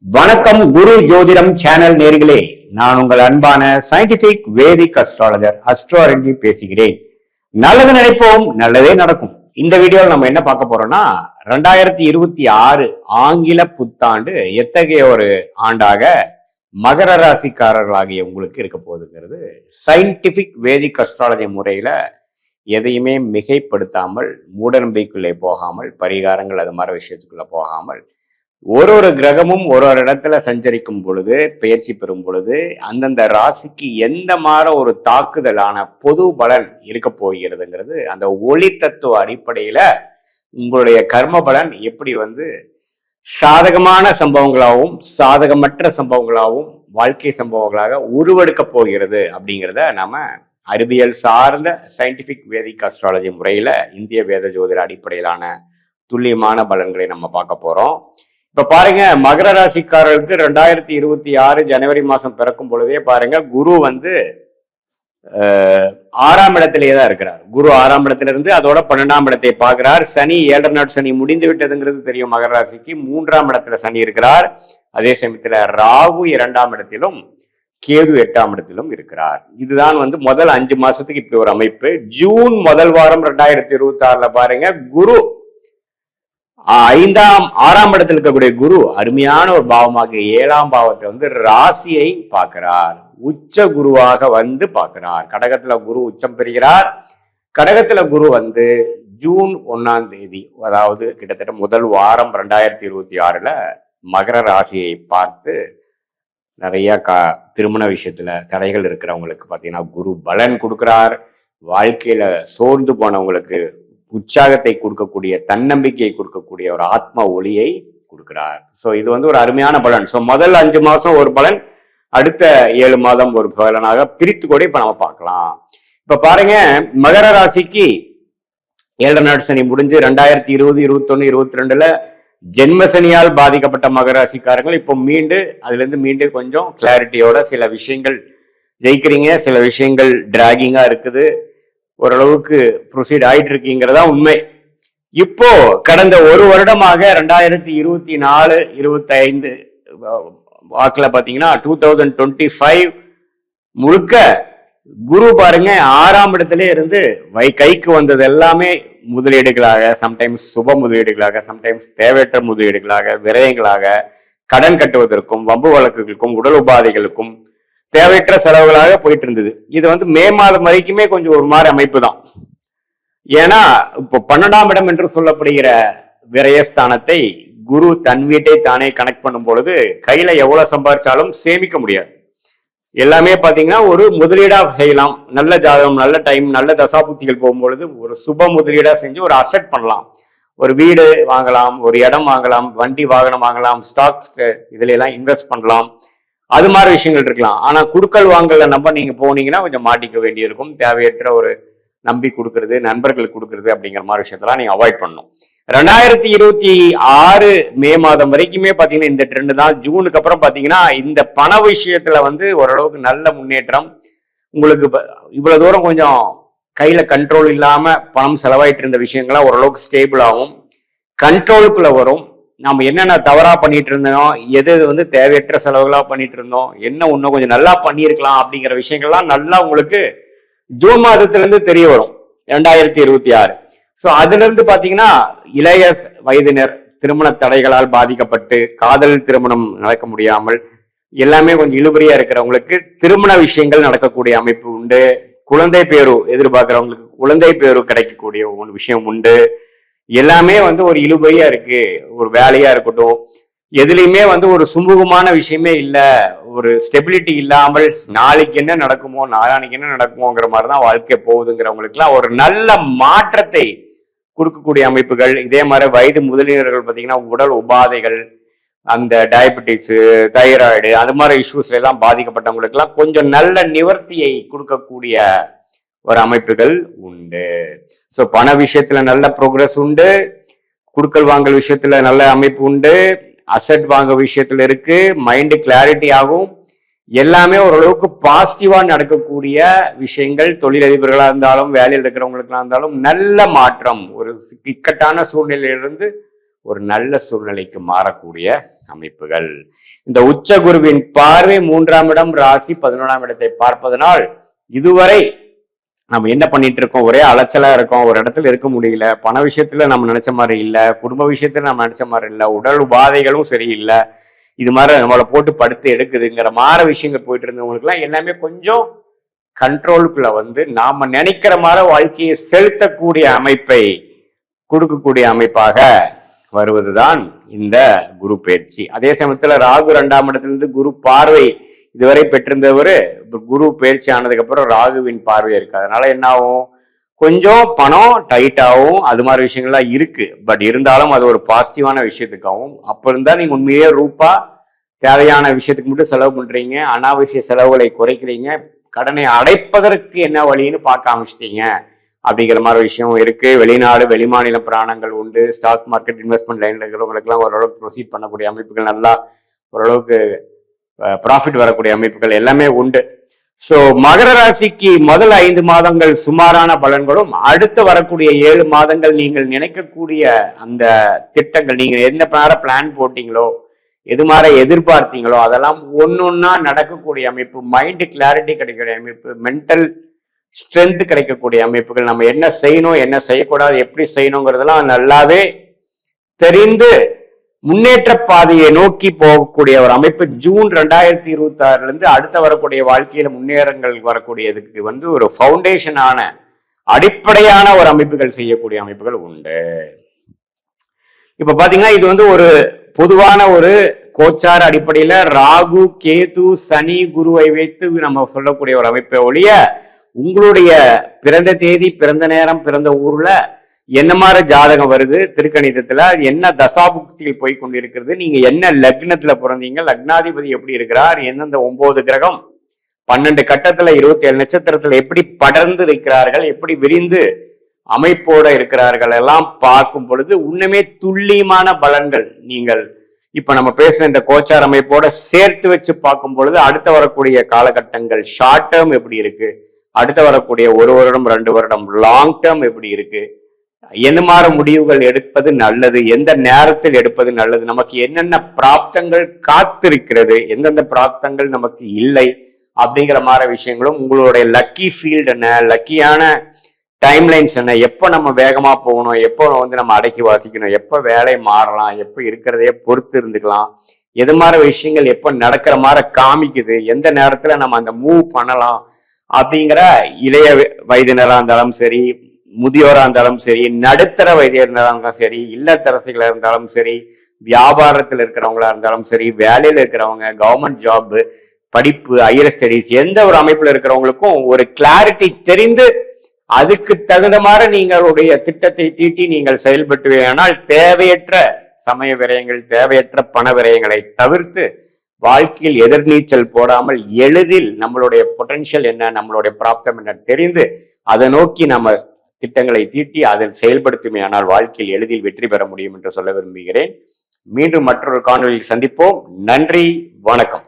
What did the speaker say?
வணக்கம் குரு ஜோதிடம் சேனல் நேர்களே, நான் உங்கள் அன்பான சயின்டிபிக் வேதிக் அஸ்ட்ராலஜர் அஸ்ட்ரோரங்கி பேசுகிறேன். நல்லது நினைப்போம், நல்லதே நடக்கும். இந்த வீடியோவில் நம்ம என்ன பார்க்க போறோம்னா 2026 ஆங்கில புத்தாண்டு எத்தகைய ஒரு ஆண்டாக மகர ராசிக்காரர்களாகிய உங்களுக்கு இருக்க போகுதுங்கிறது சயின்டிபிக் வேதிக் அஸ்ட்ராலஜி முறையில எதையுமே மிகைப்படுத்தாமல், மூட நம்பிக்கைக்குள்ளே போகாமல், பரிகாரங்கள் அது மாதிரி விஷயத்துக்குள்ள போகாமல், ஒரு கிரகமும் ஒரு இடத்துல சஞ்சரிக்கும் பொழுது, பயிற்சி பெறும் பொழுது அந்தந்த ராசிக்கு எந்த மாதிரி ஒரு தாக்குதலான பொது பலன் இருக்க போகிறதுங்கிறது அந்த ஒளி தத்துவ அடிப்படையில உங்களுடைய கர்ம பலன் எப்படி சாதகமான சம்பவங்களாகவும் சாதகமற்ற சம்பவங்களாகவும் வாழ்க்கை சம்பவங்களாக உருவெடுக்க போகிறது அப்படிங்கிறத நாம அறிவியல் சார்ந்த சயின்டிபிக் வேதிக் அஸ்ட்ராலஜி முறையில இந்திய வேத ஜோதிட அடிப்படையிலான துல்லியமான பலன்களை நம்ம பார்க்க போறோம். இப்ப பாருங்க, மகர ராசிக்காரர்களுக்கு 2026 ஜனவரி மாசம் பிறக்கும் பொழுதே பாருங்க, குரு 6ஆம் இடத்திலேயே தான் இருக்கிறார். குரு 6ஆம் இடத்துல இருந்து அதோட 12ஆம் இடத்தை பார்க்கிறார். சனி 7 நாட் சனி முடிந்து விட்டதுங்கிறது தெரியும் மகர ராசிக்கு. 3ஆம் இடத்துல சனி இருக்கிறார். அதே சமயத்துல ராகு 2ஆம் இடத்திலும் கேது 8ஆம் இடத்திலும் இருக்கிறார். இதுதான் முதல் 5 மாசத்துக்கு இப்படி ஒரு அமைப்பு. ஜூன் முதல் வாரம் 2026 பாருங்க, குரு 6ஆம் இடத்தில் இருக்கக்கூடிய குரு அருமையான ஒரு பாவமாக 7ஆம் பாவத்தை ராசியை பார்க்கிறார். உச்ச குருவாக பார்க்கிறார். கடகத்துல குரு உச்சம் பெறுகிறார். கடகத்துல குரு ஜூன் 1ஆம் தேதி, அதாவது கிட்டத்தட்ட முதல் வாரம் 2026 மகர ராசியை பார்த்து நிறைய திருமண விஷயத்துல தடைகள் இருக்கிறவங்களுக்கு பாத்தீங்கன்னா குரு பலன் கொடுக்கிறார். வாழ்க்கையில சோர்ந்து போனவங்களுக்கு உற்சாகத்தை கொடுக்கக்கூடிய, தன்னம்பிக்கையை கொடுக்கக்கூடிய ஒரு ஆத்ம ஒளியை கொடுக்கிறார். ஸோ இது ஒரு அருமையான பலன். ஸோ முதல் 5 மாசம் ஒரு பலன், அடுத்த 7 மாதம் ஒரு பலனாக பிரித்து கூட இப்ப நம்ம பார்க்கலாம். இப்ப பாருங்க, மகர ராசிக்கு 7 நாட் சனி முடிஞ்சு 2020, 21, 22 ஜென்ம சனியால் பாதிக்கப்பட்ட மகர ராசிக்காரங்கள் இப்போ மீண்டு கொஞ்சம் கிளாரிட்டியோட சில விஷயங்கள் ஜெயிக்கிறீங்க, சில விஷயங்கள் டிராகிங்கா இருக்குது, ஓரளவுக்கு ப்ரொசீட் ஆயிட்டு இருக்கீங்கிறதா உண்மை. இப்போ கடந்த ஒரு வருடமாக 2024, 25 வாக்குல பாத்தீங்கன்னா 2025 முழுக்க குரு பாருங்க 6ஆம் இடத்துல இருந்து கைக்கு வந்தது எல்லாமே முதலீடுகளாக, சம்டைம்ஸ் சுப முதலீடுகளாக, சம்டைம்ஸ் தேவையற்ற முதலீடுகளாக, விரயங்களாக, கடன் கட்டுவதற்கும், வம்பு வழக்குகளுக்கும், உடல் உபாதைகளுக்கும் தேவையற்ற செலவுகளாக போயிட்டு இருந்தது. இது மே மாதம் வரைக்குமே கொஞ்சம் ஒரு மாதிரி அமைப்பு தான். ஏன்னா இப்போ 12ஆம் இடம் என்று சொல்லப்படுகிற விரயஸ்தானத்தை குரு தன் வீட்டை தானே கனெக்ட் பண்ணும் பொழுது கையில எவ்வளவு சம்பாதிச்சாலும் சேமிக்க முடியாது. எல்லாமே பாத்தீங்கன்னா ஒரு முதலீடா செய்யலாம். நல்ல ஜாதகம், நல்ல டைம், நல்ல தசாபுத்திகள் போகும்பொழுது ஒரு சுப முதலீடா செஞ்சு ஒரு அசெட் பண்ணலாம். ஒரு வீடு வாங்கலாம், ஒரு இடம் வாங்கலாம், வண்டி வாகனம் வாங்கலாம், ஸ்டாக்ஸ் இதுல எல்லாம் இன்வெஸ்ட் பண்ணலாம். அது மாதிரி விஷயங்கள் இருக்கலாம். ஆனா குடுக்கல் வாங்கல நம்ப நீங்க போனீங்கன்னா கொஞ்சம் மாட்டிக்க வேண்டியிருக்கும். தேவையற்ற ஒரு நம்பி கொடுக்கறது, நண்பர்களுக்கு கொடுக்கறது அப்படிங்கிற மாதிரி விஷயத்தெல்லாம் நீங்க அவாய்ட் பண்ணணும். 2026 மே மாதம் வரைக்குமே பாத்தீங்கன்னா இந்த ட்ரெண்ட் தான். ஜூனுக்கு அப்புறம் பாத்தீங்கன்னா இந்த பண விஷயத்துல ஓரளவுக்கு நல்ல முன்னேற்றம். உங்களுக்கு இவ்வளவு தூரம் கொஞ்சம் கையில கண்ட்ரோல் இல்லாம பணம் செலவாயிட்டு இருந்த விஷயங்கள்லாம் ஓரளவுக்கு ஸ்டேபிள் ஆகும், கண்ட்ரோலுக்குள்ள வரும். நம்ம என்னென்ன தவறா பண்ணிட்டு இருந்தோம், எது தேவையற்ற செலவுகளா பண்ணிட்டு இருந்தோம், என்ன இன்னும் கொஞ்சம் நல்லா பண்ணியிருக்கலாம் அப்படிங்கிற விஷயங்கள்லாம் நல்லா உங்களுக்கு ஜூன் மாதத்துல இருந்து தெரிய வரும் 2026. ஸோ அதுல இருந்து பாத்தீங்கன்னா இளைய வயதினர் திருமண தடைகளால் பாதிக்கப்பட்டு காதல் திருமணம் நடக்க முடியாமல் எல்லாமே கொஞ்சம் இழுபறியா இருக்கிறவங்களுக்கு திருமண விஷயங்கள் நடக்கக்கூடிய அமைப்பு உண்டு. குழந்தை பேரு எதிர்பார்க்கிறவங்களுக்கு குழந்தை பேரு கிடைக்கக்கூடிய ஒரு விஷயம் உண்டு. எல்லாமே ஒரு இழுபறியா இருக்கு. ஒரு வேலையா இருக்கட்டும், எதுலையுமே ஒரு சுமூகமான விஷயமே இல்லை. ஒரு ஸ்டெபிலிட்டி இல்லாமல் நாளைக்கு என்ன நடக்குமோ நாளானைக்கு என்ன நடக்குமோங்கிற மாதிரிதான் வாழ்க்கை போகுதுங்கிறவங்களுக்கு எல்லாம் ஒரு நல்ல மாற்றத்தை கொடுக்கக்கூடிய அமைப்புகள். இதே மாதிரி வயது முதலீடுகள் பார்த்தீங்கன்னா உடல் உபாதைகள், அந்த டயபெட்டிஸ், தைராய்டு, அது மாதிரி இஷ்யூஸ்ல எல்லாம் பாதிக்கப்பட்டவங்களுக்கு எல்லாம் கொஞ்சம் நல்ல நிவர்த்தியை கொடுக்கக்கூடிய ஒரு அமைப்புகள் உண்டு. ஸோ பண விஷயத்துல நல்ல ப்ரோக்ரஸ் உண்டு, குடுக்கல் வாங்கல் விஷயத்துல நல்ல அமைப்பு உண்டு, அசெட் வாங்க விஷயத்துல இருக்கு, மைண்டு கிளாரிட்டி ஆகும். எல்லாமே ஓரளவுக்கு பாசிட்டிவா நடக்கக்கூடிய விஷயங்கள். தொழிலதிபர்களா இருந்தாலும் வேலையில் இருக்கிறவங்களுக்கா இருந்தாலும் நல்ல மாற்றம். ஒரு இக்கட்டான சூழ்நிலையிலிருந்து ஒரு நல்ல சூழ்நிலைக்கு மாறக்கூடிய அமைப்புகள். இந்த உச்ச குருவின் பார்வை 3ஆம் இடம் ராசி 11ஆம் இடத்தை பார்ப்பதனால் இதுவரை நம்ம என்ன பண்ணிட்டு இருக்கோம், ஒரே அலைச்சலா இருக்கோம், ஒரு இடத்துல இருக்க முடியல, பண விஷயத்துல நம்ம நினைச்ச மாதிரி இல்லை, குடும்ப விஷயத்துல நம்ம நினைச்ச மாதிரி இல்லை, உடல் உபாதைகளும் சரியில்லை, இது மாதிரி நம்மளை போட்டு படுத்து எடுக்குதுங்கிற மாதிரி விஷயங்கள் போயிட்டு இருந்தவங்களுக்கு எல்லாம் எல்லாமே கொஞ்சம் கண்ட்ரோலுக்குள்ள வந்து நாம நினைக்கிற மாதிரி வாழ்க்கையை செலுத்தக்கூடிய அமைப்பை கொடுக்கக்கூடிய அமைப்பாக வருவதுதான் இந்த குரு பயிற்சி. அதே சமயத்துல ராகு 2ஆம் இடத்திலிருந்து குரு பார்வை இதுவரை பெற்றிருந்தவர் குரு பயிற்சி ஆனதுக்கு அப்புறம் ராகுவின் பார்வை இருக்கு. அதனால என்ன ஆகும், கொஞ்சம் பணம் டைட் ஆகும், அது மாதிரி விஷயங்கள்லாம் இருக்கு. பட் இருந்தாலும் அது ஒரு பாசிட்டிவான விஷயத்துக்காகவும், அப்ப இருந்தா நீங்க உண்மையே ரூபா தேவையான விஷயத்துக்கு மட்டும் செலவு பண்றீங்க, அனாவசிய செலவுகளை குறைக்கிறீங்க, கடனை அடைப்பதற்கு என்ன வழின்னு பார்க்க ஆரம்பிச்சிட்டீங்க அப்படிங்கிற மாதிரி விஷயம் இருக்கு. வெளிநாடு வெளிமாநில பிராணங்கள் உண்டு. ஸ்டாக் மார்க்கெட் இன்வெஸ்ட்மெண்ட் லைன்ல இருக்கிறவங்களுக்குலாம் ஓரளவுக்கு ப்ரொசீட் பண்ணக்கூடிய அமைப்புகள், நல்லா ஓரளவுக்கு ப்ராஃபிட் வரக்கூடிய அமைப்புகள் எல்லாமே உண்டு. சோ மகர ராசிக்கு முதல் 5 மாதங்கள் சுமாரான பலன்களும், அடுத்து வரக்கூடிய 7 மாதங்கள் நீங்கள் நினைக்கக்கூடிய அந்த திட்டங்கள், நீங்க எந்த பிளான் போட்டீங்களோ, எது மாதிரி எதிர்பார்த்தீங்களோ அதெல்லாம் ஒன்னொன்னா நடக்கக்கூடிய அமைப்பு, மைண்ட் கிளாரிட்டி கிடைக்கக்கூடிய அமைப்பு, மென்டல் ஸ்ட்ரென்த் கிடைக்கக்கூடிய அமைப்புகள், நம்ம என்ன செய்யணும் என்ன செய்யக்கூடாது எப்படி செய்யணுங்கிறதெல்லாம் நல்லாவே தெரிந்து முன்னேற்ற பாதையை நோக்கி போகக்கூடிய ஒரு அமைப்பு ஜூன் 2026 அடுத்த வரக்கூடிய வாழ்க்கையில முன்னேறங்கள் வரக்கூடியதுக்கு வந்து ஒரு ஃபவுண்டேஷனான அடிப்படையான ஒரு அமைப்புகள் செய்யக்கூடிய அமைப்புகள் உண்டு. இப்ப பாத்தீங்கன்னா இது வந்து ஒரு பொதுவான ஒரு கோச்சார அடிப்படையில ராகு கேது சனி குருவை வைத்து நம்ம சொல்லக்கூடிய ஒரு அமைப்பை ஒழிய, உங்களுடைய பிறந்த தேதி பிறந்த நேரம் பிறந்த ஊர்ல என்ன மாதிரி ஜாதகம் வருது, திருக்கணிதத்துல என்ன தசாபுக்தியில் போய் கொண்டிருக்கிறது, நீங்க என்ன லக்னத்துல பிறந்தீங்க, லக்னாதிபதி எப்படி இருக்கிறார், எந்தெந்த 9 கிரகம் 12 கட்டத்துல 27 நட்சத்திரத்துல எப்படி படர்ந்து இருக்கிறார்கள், எப்படி விரிந்து அமைப்போட இருக்கிறார்கள் எல்லாம் பார்க்கும் பொழுது உண்மையே துல்லியமான பலன்கள் நீங்கள் இப்ப நம்ம பேசுற இந்த கோச்சார் அமைப்போட சேர்த்து வச்சு பார்க்கும் பொழுது அடுத்த வரக்கூடிய காலகட்டங்கள் ஷார்ட் டேர்ம் எப்படி இருக்கு, அடுத்த வரக்கூடிய 1 வருடம் 2 வருடம் லாங் டேர்ம் எப்படி இருக்கு, என்ன மாதிரி முடிவுகள் எடுப்பது நல்லது, எந்த நேரத்தில் எடுப்பது நல்லது, நமக்கு என்னென்ன பிராப்தங்கள் காத்திருக்கிறது, எந்தெந்த பிராப்தங்கள் நமக்கு இல்லை அப்படிங்கிற மாதிரி விஷயங்களும், உங்களுடைய லக்கி ஃபீல்டு என்ன, லக்கியான டைம்லைன்ஸ் என்ன, எப்போ நம்ம வேகமா போகணும், எப்போ வந்து நம்ம அடக்கி வாசிக்கணும், எப்போ வேலை மாறலாம், எப்போ இருக்கிறதையே பொறுத்து இருந்துக்கலாம், எது மாதிரி விஷயங்கள் எப்போ நடக்கிற மாதிரி காமிக்குது, எந்த நேரத்துல நம்ம அந்த மூவ் பண்ணலாம் அப்படிங்கிற இளைய வயதினரா இருந்தாலும் சரி, முதியோரா இருந்தாலும் சரி, நடுத்தர வயதினரா இருந்தாலும் சரி, இல்லத்தரசிகளா இருந்தாலும் சரி, வியாபாரத்தில் இருக்கிறவங்களா இருந்தாலும் சரி, வேலையில இருக்கிறவங்க, கவர்மெண்ட் ஜாப், படிப்பு, ஹையர் ஸ்டடிஸ், எந்த ஒரு அமைப்புல இருக்கிறவங்களுக்கும் ஒரு கிளாரிட்டி தெரிந்து அதுக்கு தகுந்த மாதிரி நீங்களுடைய திட்டத்தை தீட்டி நீங்கள் செயல்பட்டுவேனால் தேவையற்ற சமய விரயங்கள், தேவையற்ற பண விரயங்களை தவிர்த்து வாழ்க்கையில் எதிர்நீச்சல் போடாமல் எளிதில் நம்மளுடைய பொட்டன்ஷியல் என்ன, நம்மளுடைய பிராப்தம் என்ன தெரிந்து அதை நோக்கி நம்ம திட்டங்களை தீட்டி அதில் செயல்படுத்துமே ஆனால் வாழ்க்கையில் எளிதில் வெற்றி பெற முடியும் என்று சொல்ல விரும்புகிறேன். மீண்டும் மற்றொரு காணொலியில் சந்திப்போம். நன்றி, வணக்கம்.